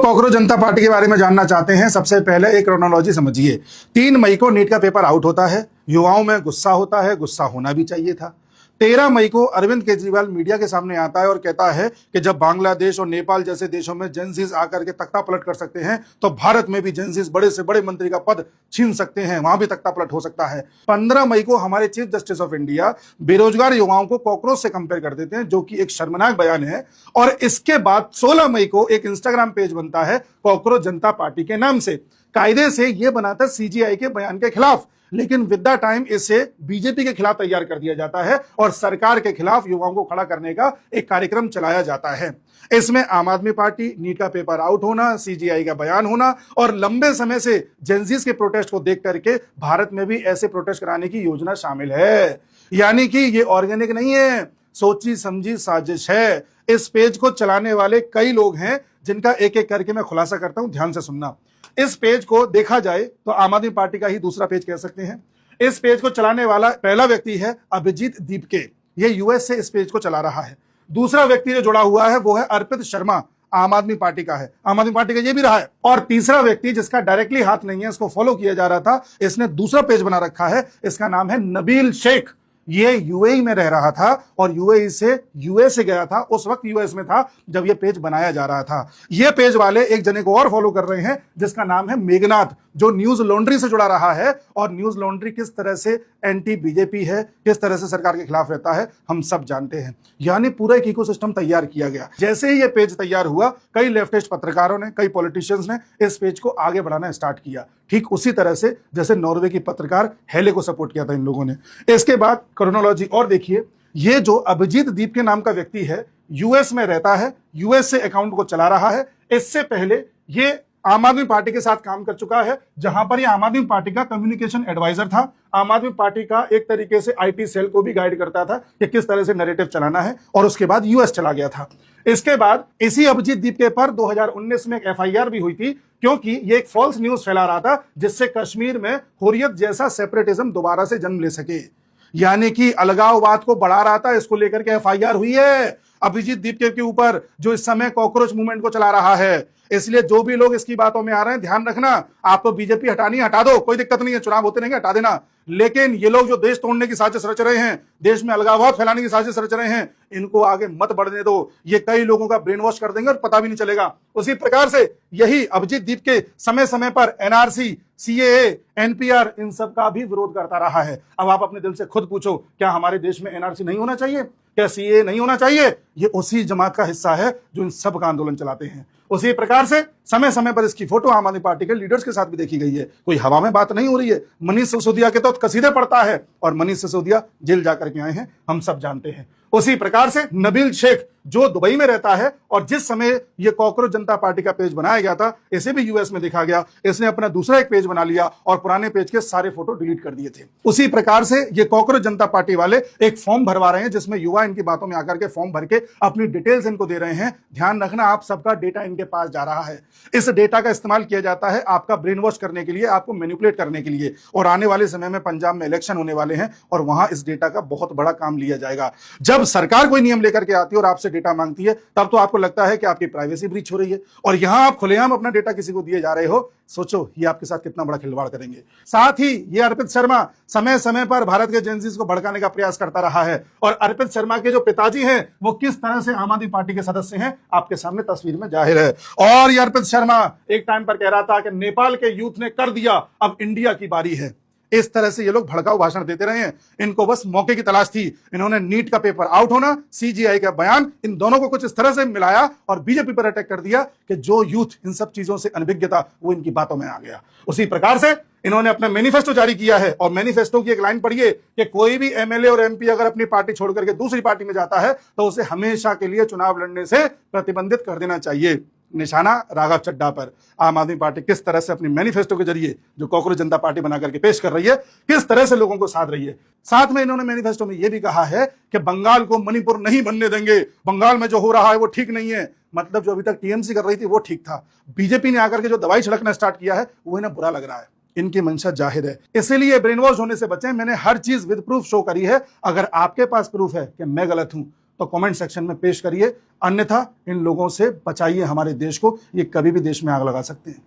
Cockroach जनता party के बारे में जानना चाहते हैं, सबसे पहले एक क्रोनोलॉजी समझिए। 3 मई को नीट का पेपर आउट होता है, युवाओं में गुस्सा होता है, गुस्सा होना भी चाहिए था। 13 मई को अरविंद केजरीवाल मीडिया के सामने आता है और कहता है कि जब बांग्लादेश और नेपाल जैसे देशों में जेंजीज आकर के तख्ता पलट कर सकते हैं, तो भारत में भी जेंजीज बड़े से बड़े मंत्री का पद छीन सकते हैं, वहां भी तख्ता पलट हो सकता है। 15 मई को हमारे चीफ जस्टिस ऑफ इंडिया बेरोजगार युवाओं को कॉकरोच से कंपेयर कर देते हैं, जो कि एक शर्मनाक बयान है। और इसके बाद 16 मई को एक इंस्टाग्राम पेज बनता है कॉकरोच जनता पार्टी के नाम से। कायदे से यह बना था सीजीआई के बयान के खिलाफ, लेकिन विद द टाइम इसे बीजेपी के खिलाफ तैयार कर दिया जाता है और सरकार के खिलाफ युवाओं को खड़ा करने का एक कार्यक्रम चलाया जाता है। इसमें आम आदमी पार्टी, नीट का पेपर आउट होना, सीजीआई का बयान होना और लंबे समय से जेंजीज के प्रोटेस्ट को देख करके भारत में भी ऐसे प्रोटेस्ट कराने की योजना शामिल है। यानी कि ये ऑर्गेनिक नहीं है, सोची समझी साजिश है। इस पेज को चलाने वाले कई लोग हैं, जिनका एक एक करके मैं खुलासा करता हूं, ध्यान से सुनना। इस पेज को देखा जाए तो आम आदमी पार्टी का ही दूसरा पेज कह सकते हैं। इस पेज को चलाने वाला पहला व्यक्ति है अभिजीत दीपके, ये यूएस से इस पेज को चला रहा है। दूसरा व्यक्ति जो जुड़ा हुआ है वो है अर्पित शर्मा, आम आदमी पार्टी का है, आम आदमी पार्टी का ये भी रहा है। और तीसरा व्यक्ति जिसका डायरेक्टली हाथ नहीं है, इसको फॉलो किया जा रहा था, इसने दूसरा पेज बना रखा है, इसका नाम है नबील शेख। ये यूएई में रह रहा था और यूएई से यूएस से गया था, उस वक्त यूएस में था जब ये पेज बनाया जा रहा था। ये पेज वाले एक जने को और फॉलो कर रहे हैं जिसका नाम है मेघनाथ, जो न्यूज लॉन्ड्री से जुड़ा रहा है। और न्यूज लॉन्ड्री किस तरह से एंटी बीजेपी है, किस तरह से सरकार के खिलाफ रहता है, हम सब जानते हैं। यानी पूरा एक इकोसिस्टम तैयार किया गया। जैसे ही ये पेज तैयार हुआ, कई लेफ्टिस्ट पत्रकारों ने, कई पॉलिटिशियंस ने इस पेज को आगे बढ़ाना स्टार्ट किया, ठीक उसी तरह से जैसे नॉर्वे की पत्रकार हेले को सपोर्ट किया था इन लोगों ने। इसके बाद क्रोनोलॉजी और देखिए, ये जो अभिजीत दीप के नाम का व्यक्ति है, यूएस में रहता है, यूएस से अकाउंट को चला रहा है। इससे पहले ये आम आदमी पार्टी के साथ काम कर चुका है, जहां पर ये आम आदमी पार्टी का कम्युनिकेशन एडवाइजर था। आम आदमी पार्टी का एक तरीके से आईटी सेल को भी गाइड करता था कि किस तरह से नैरेटिव चलाना है। और उसके बाद यूएस चला गया था। इसके बाद इसी अभिजीत दीप के पर 2019 में एक एफआईआर भी हुई थी, क्योंकि ये एक फॉल्स न्यूज फैला रहा था, जिससे कश्मीर में हुर्रियत जैसा सेपरेटिज्म दोबारा से जन्म ले सके। यानी कि अलगाववाद को बढ़ा रहा था, इसको लेकर के एफआईआर हुई है अभिजीत दीपके के ऊपर, जो इस समय कॉकरोच मूवमेंट को चला रहा है। इसलिए जो भी लोग इसकी बातों में आ रहे हैं, ध्यान रखना, आपको बीजेपी हटानी हटा दो, कोई दिक्कत नहीं है, चुनाव होते रहेंगे, हटा देना। लेकिन ये लोग जो देश तोड़ने की साजिश रच रहे हैं, देश में अलगाववाद फैलाने की साजिश रच रहे हैं, इनको आगे मत बढ़ने दो। ये कई लोगों का ब्रेन वॉश कर देंगे और पता भी नहीं चलेगा। उसी प्रकार से यही अभिजीत दीपके समय समय पर एनआरसी, सीएए, एनपीआर, इन सब का भी विरोध करता रहा है। अब आप अपने दिल से खुद पूछो, क्या हमारे देश में एनआरसी नहीं होना चाहिए? क्या सीएए नहीं होना चाहिए? ये उसी जमात का हिस्सा है जो इन सब का आंदोलन चलाते हैं। उसी प्रकार से समय समय पर इसकी फोटो आम आदमी पार्टी के लीडर्स के साथ भी देखी गई है। कोई हवा में बात नहीं हो रही है। मनीष सिसोदिया के तो कसीदे पढ़ता है और मनीष सिसोदिया जेल जाकर के आए हैं, हम सब जानते हैं। उसी प्रकार से नबील शेख, जो दुबई में रहता है और जिस समय यह कॉकरोच जनता पार्टी का पेज बनाया गया था, इसे भी यूएस में देखा गया, इसने अपना दूसरा एक पेज बना लिया और पुराने पेज के सारे फोटो डिलीट कर दिए थे। उसी प्रकार से ये कॉकरोच जनता पार्टी वाले एक फॉर्म भरवा रहे हैं, जिसमें युवा इनकी बातों में आकर के फॉर्म भर के अपनी डिटेल्स इनको दे रहे हैं। ध्यान रखना, आप सबका डेटा इनके पास जा रहा है। इस डेटा का इस्तेमाल किया जाता है आपका ब्रेन वॉश करने के लिए, आपको मैनिपुलेट करने के लिए। और आने वाले समय में पंजाब में इलेक्शन होने वाले हैं और वहां इस डेटा का बहुत बड़ा काम लिया जाएगा। जब सरकार कोई नियम लेकर के आती है और आपसे डेटा मांगती है, तब तो आपको लगता है कि आपकी प्राइवेसी ब्रीच हो रही है, और यहां आप खुलेआम अपना डेटा किसी को दिए जा रहे हो। सोचो ये आपके साथ कितना बड़ा खिलवाड़ करेंगे। साथ ही ये अर्पित शर्मा समय समय पर भारत के जेंजीज को भड़काने का प्रयास करता रहा है। और अर्पित शर्मा के जो पिताजी हैं, वो किस तरह से आम आदमी पार्टी के सदस्य हैं, आपके सामने तस्वीर में जाहिर है। और ये अर्पित शर्मा एक टाइम पर कह रहा था कि नेपाल के यूथ ने कर दिया, अब इंडिया की बारी है। इस तरह से ये लोग भड़काऊ भाषण देते रहे हैं। इनको बस मौके की तलाश थी। इन्होंने नीट का पेपर आउट होना, सीजीआई का बयान, इन दोनों को कुछ इस तरह से मिलाया और बीजेपी पर अटैक कर दिया कि जो यूथ इन सब चीजों से अनभिज्ञ था, वो इनकी बातों में आ गया। उसी प्रकार से इन्होंने अपना मैनिफेस्टो जारी किया है। और मैनिफेस्टो की एक लाइन पढ़िए कि कोई भी एमएलए और एमपी अगर अपनी पार्टी छोड़ करके दूसरी पार्टी में जाता है, तो उसे हमेशा के लिए चुनाव लड़ने से प्रतिबंधित कर देना चाहिए। निशाना राघव चड्ढा पर। आम आदमी पार्टी किस तरह से अपनी मैनिफेस्टो के जरिए, जो कॉकरोच जनता पार्टी बना करके पेश कर रही है, किस तरह से लोगों को साध रही है। साथ में इन्होंने मैनिफेस्टो में यह भी कहा है कि बंगाल को मणिपुर नहीं बनने देंगे, बंगाल में जो हो रहा है वो ठीक नहीं है। मतलब जो अभी तक टीएमसी कर रही थी वो ठीक था, बीजेपी ने आकर के जो दवाई छिड़कना स्टार्ट किया है वो इन्हें बुरा लग रहा है। इनकी मंशा जाहिर है, इसीलिए ब्रेन वॉश होने से बचें। मैंने हर चीज विद प्रूफ शो करी है। अगर आपके पास प्रूफ है कि मैं गलत हूं, तो कमेंट सेक्शन में पेश करिए, अन्यथा इन लोगों से बचाइए हमारे देश को, ये कभी भी देश में आग लगा सकते हैं।